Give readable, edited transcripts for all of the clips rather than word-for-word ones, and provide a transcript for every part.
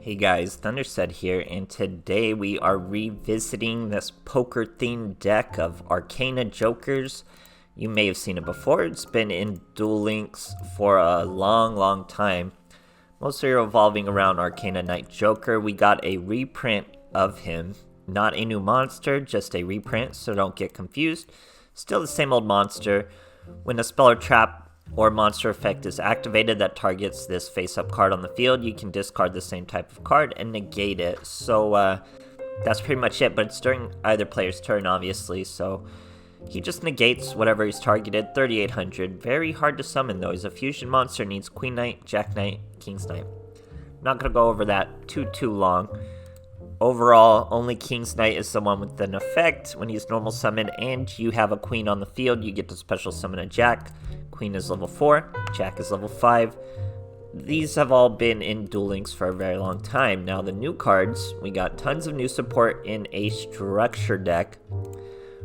Hey guys, THUNDERSTUD here, and today we are revisiting this poker-themed deck of Arcana Jokers. You may have seen it before. It's been in Duel Links for a long time. Mostly revolving around Arcana Knight Joker. We got a reprint of him. Not a new monster, just a reprint, so don't get confused. Still the same old monster. When a spell or trap or monster effect is activated that targets this face-up card on the field, you can discard the same type of card and negate it. So that's pretty much it, but it's during either player's turn, obviously, so he just negates whatever he's targeted. 3800. Very hard to summon, though. He's a fusion monster, needs Queen Knight, Jack Knight, King's Knight. Not going to go over that too long. Overall, only King's Knight is the one with an effect. When he's normal summon and you have a Queen on the field, you get to special summon a Jack. Queen is level 4, Jack is level 5. These have all been in Duel Links for a very long time. Now the new cards, we got tons of new support in a structure deck.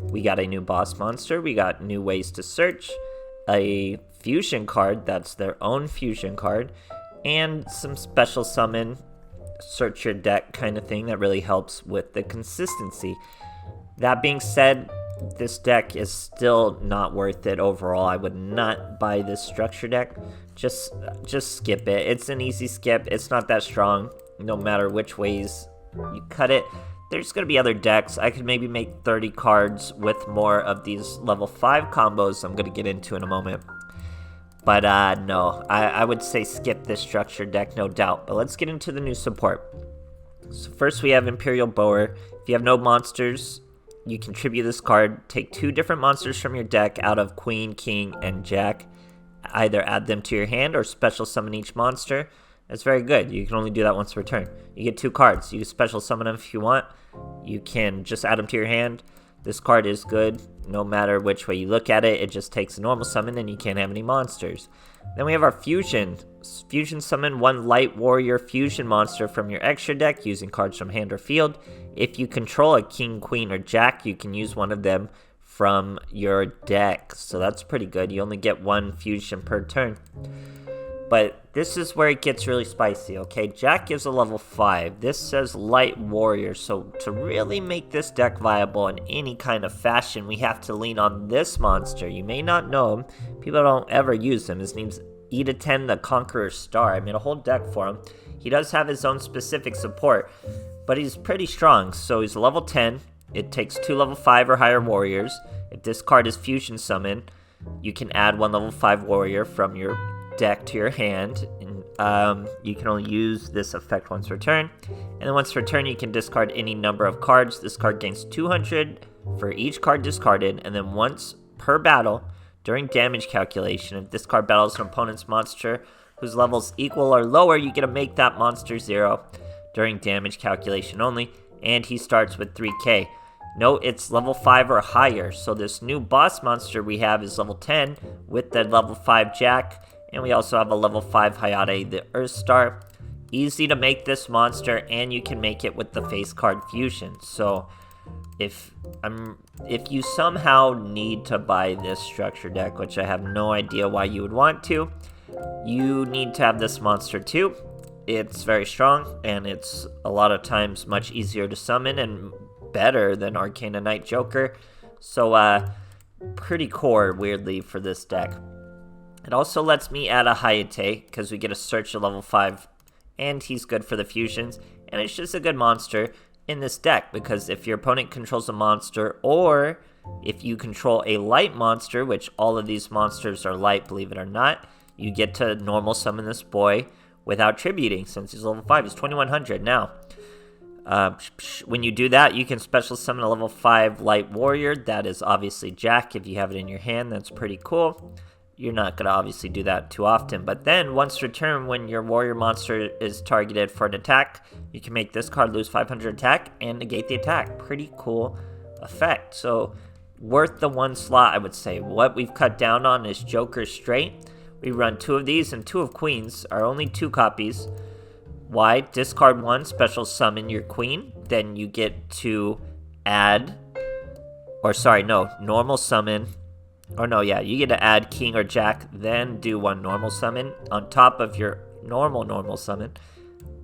We got a new boss monster, we got new ways to search, a fusion card, that's their own fusion card, and some special summon, search your deck kind of thing that really helps with the consistency. That being said, this deck is still not worth it overall. I would not buy this structure deck. Just skip it. It's an easy skip. It's not that strong, no matter which ways you cut it. There's going to be other decks. I could maybe make 30 cards with more of these level 5 combos I'm going to get into in a moment. But no, I would say skip this structure deck, no doubt. But let's get into the new support. So first we have Imperial Bower. If you have no monsters, you contribute this card. Take 2 different monsters from your deck out of Queen, King, and Jack. Either add them to your hand or special summon each monster. That's very good. You can only do that once per turn. You get 2 cards. You can special summon them if you want. You can just add them to your hand. This card is good no matter which way you look at it. It just takes a normal summon and you can't have any monsters. Then we have our fusion. Fusion summon 1 light warrior fusion monster from your extra deck using cards from hand or field. If you control a king, queen, or jack, you can use one of them from your deck. So that's pretty good. You only get 1 fusion per turn. But this is where it gets really spicy, okay? Jack gives a level 5. This says light warrior. So to really make this deck viable in any kind of fashion, we have to lean on this monster. You may not know him. People don't ever use him. His name's E10 the Conqueror Star. I made a whole deck for him. He does have his own specific support, but he's pretty strong. So he's level 10. It takes 2 level 5 or higher warriors. If this card is fusion summon, you can add 1 level 5 warrior from your deck to your hand, and you can only use this effect once per turn, and then once per turn you can discard any number of cards. This card gains 200 for each card discarded, and then once per battle during damage calculation, if this card battles an opponent's monster whose levels equal or lower, you get to make that monster 0 during damage calculation only, and he starts with 3k. Note it's level 5 or higher, so this new boss monster we have is level 10 with the level 5 Jack. And we also have a level 5 Hayate, the Earth Star. Easy to make this monster, and you can make it with the face card fusion. So if you somehow need to buy this structure deck, which I have no idea why you would want to, you need to have this monster too. It's very strong, and it's a lot of times much easier to summon and better than Arcana Knight Joker. So pretty core, weirdly, for this deck. It also lets me add a Hayate, because we get a search at level 5, and he's good for the fusions, and it's just a good monster in this deck, because if your opponent controls a monster, or if you control a light monster, which all of these monsters are light, believe it or not, you get to normal summon this boy without tributing, since he's level 5. He's 2100 now. When you do that, you can special summon a level 5 light warrior. That is obviously Jack. If you have it in your hand, that's pretty cool. You're not going to obviously do that too often. But then, once per turn, when your warrior monster is targeted for an attack, you can make this card lose 500 attack and negate the attack. Pretty cool effect. So, worth the 1 slot, I would say. What we've cut down on is Joker straight. We run 2 of these, and 2 of Queens are only 2 copies. Why? Discard 1, special summon your Queen. Then you get to add, normal summon. You get to add King or Jack, then do 1 normal summon on top of your normal summon.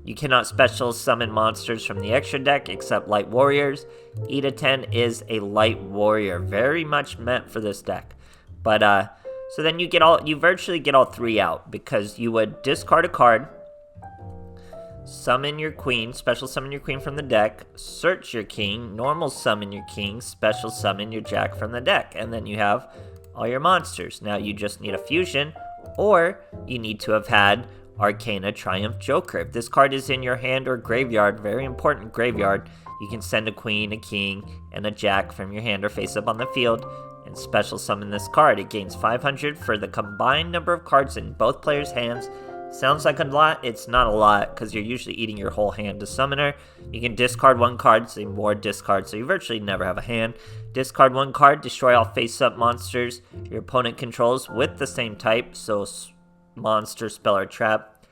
You cannot special summon monsters from the extra deck except light warriors. E to 10 is a light warrior, very much meant for this deck. But so then you virtually get all 3 out, because you would discard a card, summon your queen, special summon your queen from the deck, search your king, normal summon your king, special summon your jack from the deck, and then you have all your monsters. Now you just need a fusion, or you need to have had Arcana Triumph Joker. If this card is in your hand or graveyard, very important graveyard, you can send a queen, a king, and a jack from your hand or face up on the field, and special summon this card. It gains 500 for the combined number of cards in both players' hands. Sounds like a lot. It's not a lot, because you're usually eating your whole hand to summon her. You can discard 1 card, so more discard, so you virtually never have a hand. Discard 1 card, destroy all face-up monsters your opponent controls with the same type, so monster, spell, or trap.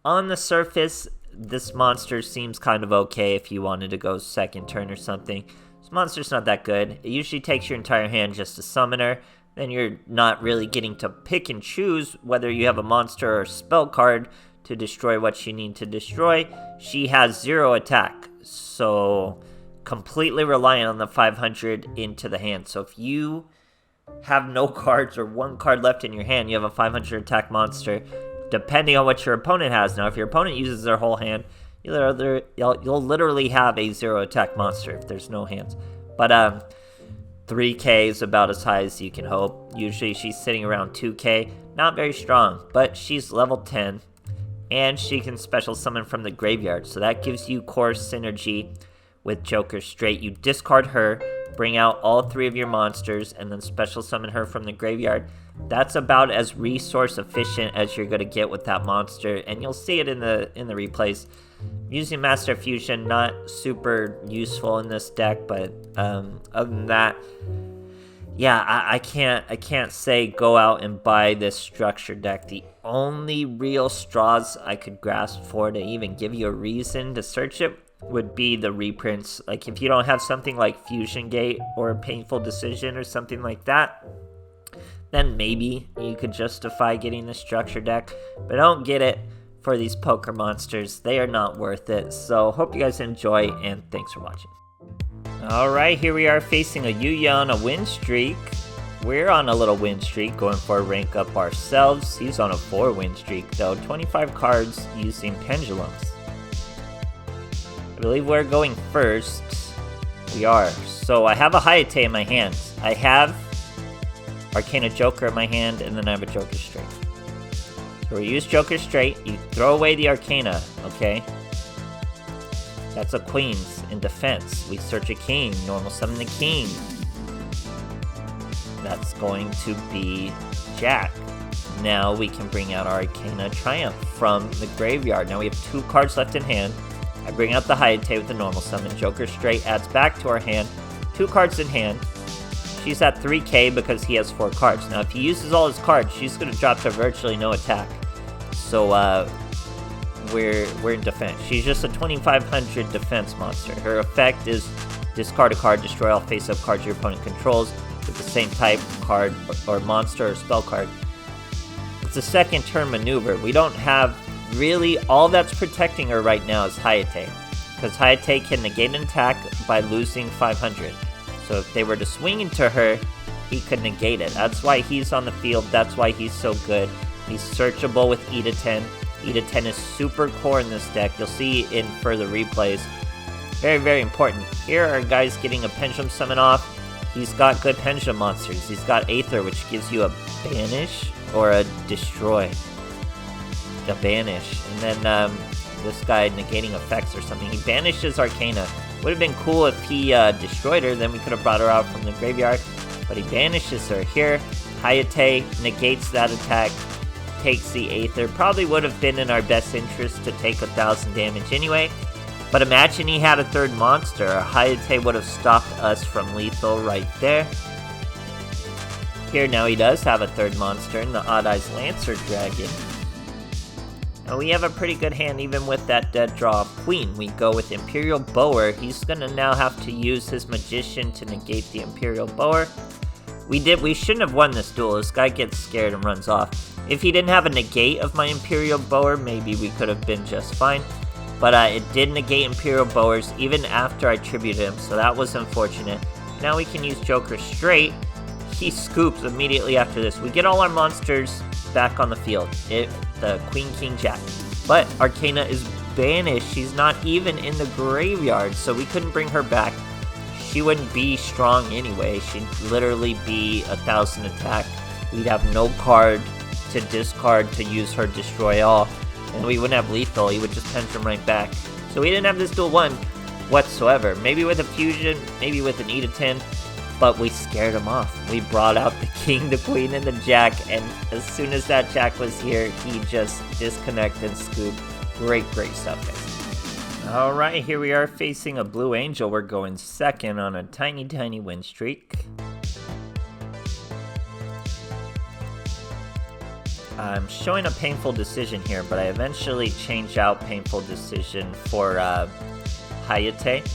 On the surface, this monster seems kind of okay if you wanted to go second turn or something. This monster's not that good. It usually takes your entire hand just to summon her. Then you're not really getting to pick and choose whether you have a monster or spell card to destroy what you need to destroy. She has 0 attack, so completely reliant on the 500 into the hand. So if you have no cards or 1 card left in your hand, you have a 500 attack monster, depending on what your opponent has. Now, if your opponent uses their whole hand, you'll literally have a 0 attack monster if there's no hands. But 3k is about as high as you can hope. Usually she's sitting around 2k. Not very strong, but she's level 10. And she can special summon from the graveyard. So that gives you core synergy with Joker straight. You discard her, bring out all 3 of your monsters, and then special summon her from the graveyard. That's about as resource efficient as you're going to get with that monster. And you'll see it in the replays. Using Master Fusion, not super useful in this deck, but other than that, yeah, I can't say go out and buy this structure deck. The only real straws I could grasp for to even give you a reason to search it would be the reprints. Like, if you don't have something like Fusion Gate or a Painful Decision or something like that, then maybe you could justify getting the structure deck, but don't get it for these poker monsters. They are not worth it. So hope you guys enjoy, and thanks for watching. Alright, here we are facing a Yuyan, a win streak. We're on a little win streak, going for a rank up ourselves. He's on a 4 win streak though, 25 cards using pendulums. I believe we're going first. We are. So I have a Hayate in my hands. I have Arcana Joker in my hand, and then I have a Joker straight. So we use Joker straight. You throw away the Arcana, okay? That's a Queen's in defense. We search a King. Normal summon the King. That's going to be Jack. Now we can bring out our Arcana Triumph from the graveyard. Now we have 2 cards left in hand. I bring out the Hayate with the normal summon. Joker straight adds back to our hand. 2 cards in hand. She's at 3k because he has 4 cards. Now if he uses all his cards, she's going to drop to virtually no attack. So we're in defense. She's just a 2500 defense monster. Her effect is discard a card, destroy all face-up cards your opponent controls with the same type card or monster or spell card. It's a second turn maneuver. We don't have really, all that's protecting her right now is Hayate, because Hayate can negate an attack by losing 500. So if they were to swing into her, he could negate it. That's why he's on the field. That's why he's so good. He's searchable with E to 10. E to 10 is super core in this deck. You'll see in further replays. Very, very important. Here are guys getting a Pendulum Summon off. He's got good Pendulum monsters. He's got Aether, which gives you a Banish or a Destroy. A Banish. And then this guy negating effects or something. He banishes Arcana. Would have been cool if he destroyed her, then we could have brought her out from the graveyard. But he banishes her. Here, Hayate negates that attack, takes the Aether. Probably would have been in our best interest to take 1000 damage anyway. But imagine he had a 3rd monster. Hayate would have stopped us from lethal right there. Here now he does have a 3rd monster in the Odd Eyes Lancer Dragon. Now we have a pretty good hand even with that dead draw of Queen. We go with Imperial Bower. He's gonna now have to use his Magician to negate the Imperial Bower. We shouldn't have won this duel. This guy gets scared and runs off. If he didn't have a negate of my Imperial Bower, maybe we could have been just fine. but it did negate Imperial Bowers even after I tributed him, so that was unfortunate. Now we can use Joker straight. He scoops immediately after this. We get all our monsters back on the field. The Queen, King, Jack. But Arcana is banished. She's not even in the graveyard, so we couldn't bring her back. She wouldn't be strong anyway. She'd literally be 1,000 attack. We'd have no card to discard to use her Destroy All, and we wouldn't have lethal. He would just punch him right back. So we didn't have this duel won whatsoever. Maybe with a fusion, maybe with an E to 10, but we scared him off. We brought out the king, the queen, and the jack, and as soon as that jack was here, he just disconnected and scooped. Great stuff, guys. Alright, here we are facing a blue angel. We're going second on a tiny win streak. I'm showing a painful decision here, but I eventually changed out painful decision for Hayate,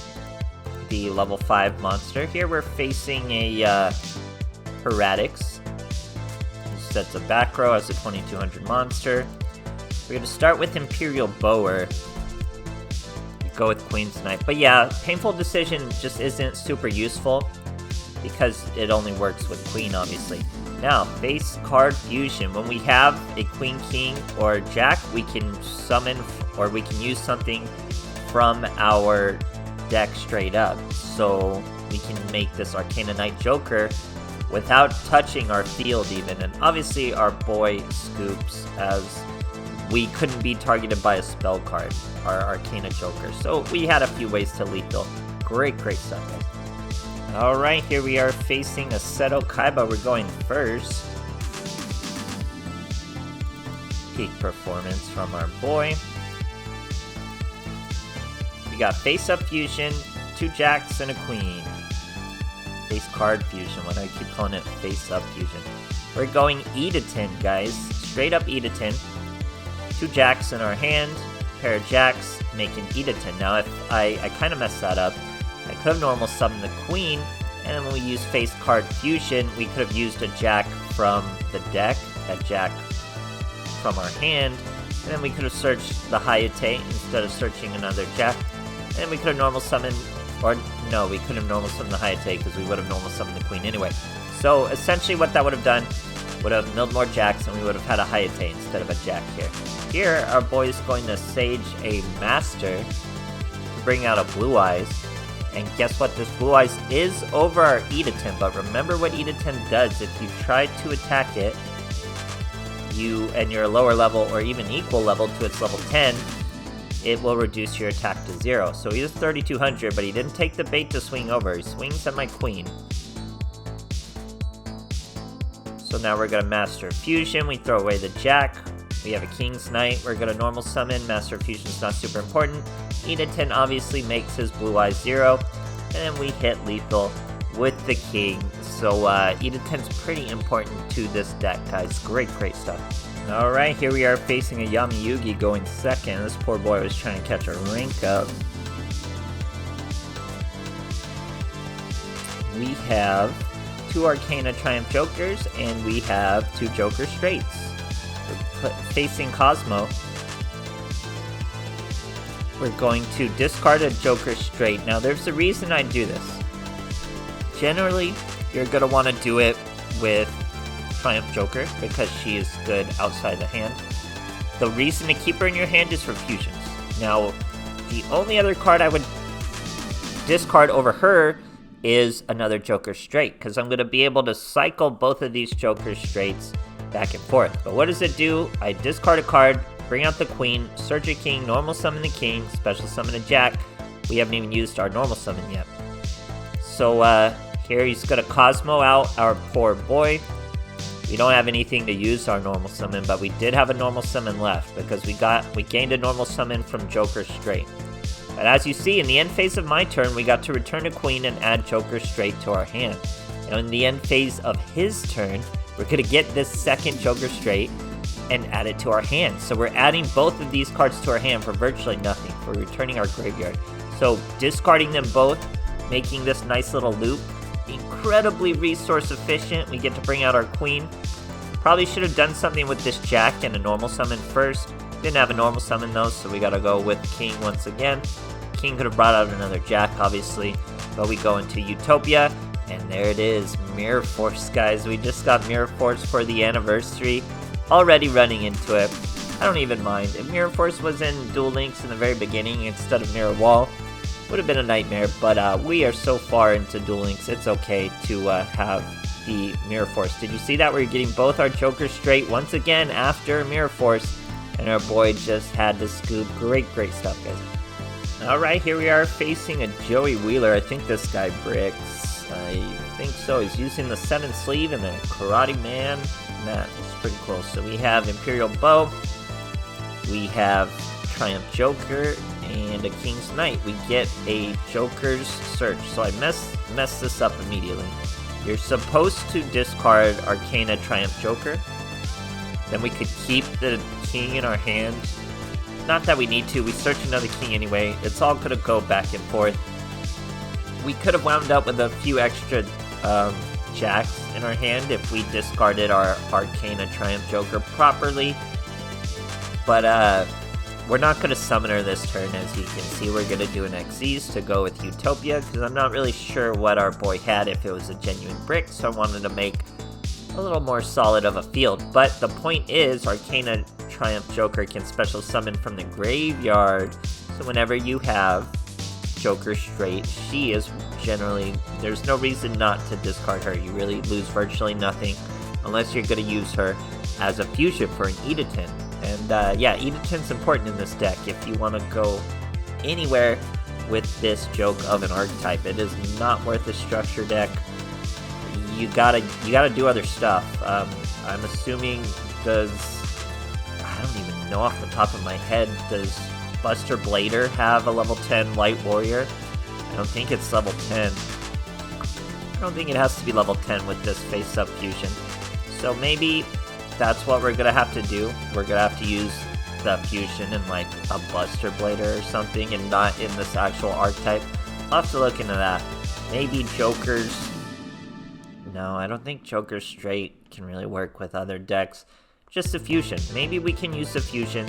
the level 5 monster. Here we're facing a Heretics. He sets a back row as a 2200 monster. We're going to start with Imperial Bower. Go with Queen's Knight. But yeah, painful decision just isn't super useful because it only works with Queen, obviously. Now, face card fusion. When we have a Queen, King, or Jack, we can summon or we can use something from our deck straight up. So we can make this Arcana Knight Joker without touching our field even. And obviously our boy scoops as we couldn't be targeted by a spell card, our Arcana Joker. So we had a few ways to lethal. Great stuff, guys. Alright, here we are facing a Seto Kaiba. We're going first. Peak performance from our boy. We got face up fusion, 2 jacks, and a queen. Face card fusion, when I keep calling it face up fusion. We're going E to 10, guys. Straight up E to 10. 2 jacks in our hand, pair of jacks, making E to 10. Now, if I kind of messed that up. I could have normal summoned the queen, and then when we use face card fusion, we could have used a jack from the deck, a jack from our hand, and then we could have searched the Hayate instead of searching another jack, and then we could have normal summoned, or no, we couldn't have normal summoned the Hayate because we would have normal summoned the queen anyway. So essentially what that would have done, would have milled more jacks, and we would have had a Hayate instead of a jack here. Here, our boy is going to Sage a Master to bring out a Blue Eyes. And guess what? This Blue Eyes is over our E to 10, but remember what E to 10 does. If you try to attack it, and you're a lower level or even equal level to its level 10, it will reduce your attack to 0. So he is 3200, but he didn't take the bait to swing over. He swings at my queen. So now we're going to Master Fusion. We throw away the jack. We have a King's Knight. We're going to normal summon. Master Fusion is not super important. E to 10 obviously makes his Blue Eyes 0. And then we hit lethal with the King. So E to 10 is pretty important to this deck, guys. Great stuff. Alright, here we are facing a Yami Yugi going second. This poor boy was trying to catch a rank up. We have 2 Arcana Triumph Jokers, and we have 2 Joker Straights. We're facing Cosmo. We're going to discard a Joker Straight. Now, there's a reason I do this. Generally, you're going to want to do it with Triumph Joker because she is good outside the hand. The reason to keep her in your hand is for fusions. Now, the only other card I would discard over her is another Joker Straight, because I'm going to be able to cycle both of these Joker Straights back and forth. But what does it do? I discard a card, bring out the queen, search a king, normal summon the king, special summon a jack. We haven't even used our normal summon yet. So here he's going to Cosmo out our poor boy. We don't have anything to use our normal summon, but we did have a normal summon left because we gained a normal summon from Joker Straight. But as you see, in the end phase of my turn, we got to return a queen and add Joker Straight to our hand. Now in the end phase of his turn, we're going to get this second Joker Straight and add it to our hand. So we're adding both of these cards to our hand for virtually nothing. We're returning our graveyard. So discarding them both, making this nice little loop. Incredibly resource efficient. We get to bring out our queen. Probably should have done something with this jack and a normal summon first. Didn't have a normal summon though, so we gotta go with King once again. King could have brought out another Jack, obviously, but we go into Utopia, and there it is, Mirror Force, guys. We just got Mirror Force for the anniversary, already running into it. I don't even mind. If Mirror Force was in Duel Links in the very beginning instead of Mirror Wall, would have been a nightmare, but we are so far into Duel Links, it's okay to have the Mirror Force. Did you see that? We're getting both our Jokers straight once again after Mirror Force, and our boy just had to scoop. Great stuff, guys. Alright, here we are facing a Joey Wheeler. I think this guy bricks. I think so. He's using the 7th sleeve and the Karate Man. That is pretty cool. So we have Imperial Bow, we have Triumph Joker, and a King's Knight. We get a Joker's Search. So I messed this up immediately. You're supposed to discard Arcana Triumph Joker. Then we could keep the King in our hand. Not that we need to. We search another King anyway. It's all gonna go back and forth. We could have wound up with a few extra Jacks in our hand if we discarded our Arcana Triumph Joker properly. But we're not going to summon her this turn. As you can see, we're going to do an Xyz to go with Utopia, because I'm not really sure what our boy had, if it was a genuine brick, so I wanted to make a little more solid of a field. But the point is, Arcana Triumph Joker can special summon from the graveyard, so whenever you have Joker straight, she is generally, there's no reason not to discard her. You really lose virtually nothing, unless you're going to use her as a fusion for an Edaton. And yeah, Edaton's important in this deck if you want to go anywhere with this joke of an archetype. It is not worth a structure deck. You gotta do other stuff. I'm assuming I don't even know off the top of my head, does Buster Blader have a level 10 Light Warrior? I don't think it's level 10. I don't think it has to be level 10 with this face-up fusion. So maybe that's what we're gonna have to do. We're gonna have to use the fusion in like a Buster Blader or something, and not in this actual archetype. I'll have to look into that. Maybe Jokers. No, I don't think Joker straight can really work with other decks. Just a fusion. Maybe we can use the fusion.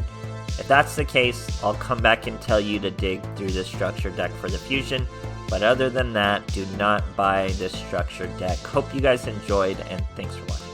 If that's the case, I'll come back and tell you to dig through the structure deck for the fusion. But other than that, do not buy this structure deck. Hope you guys enjoyed, and thanks for watching.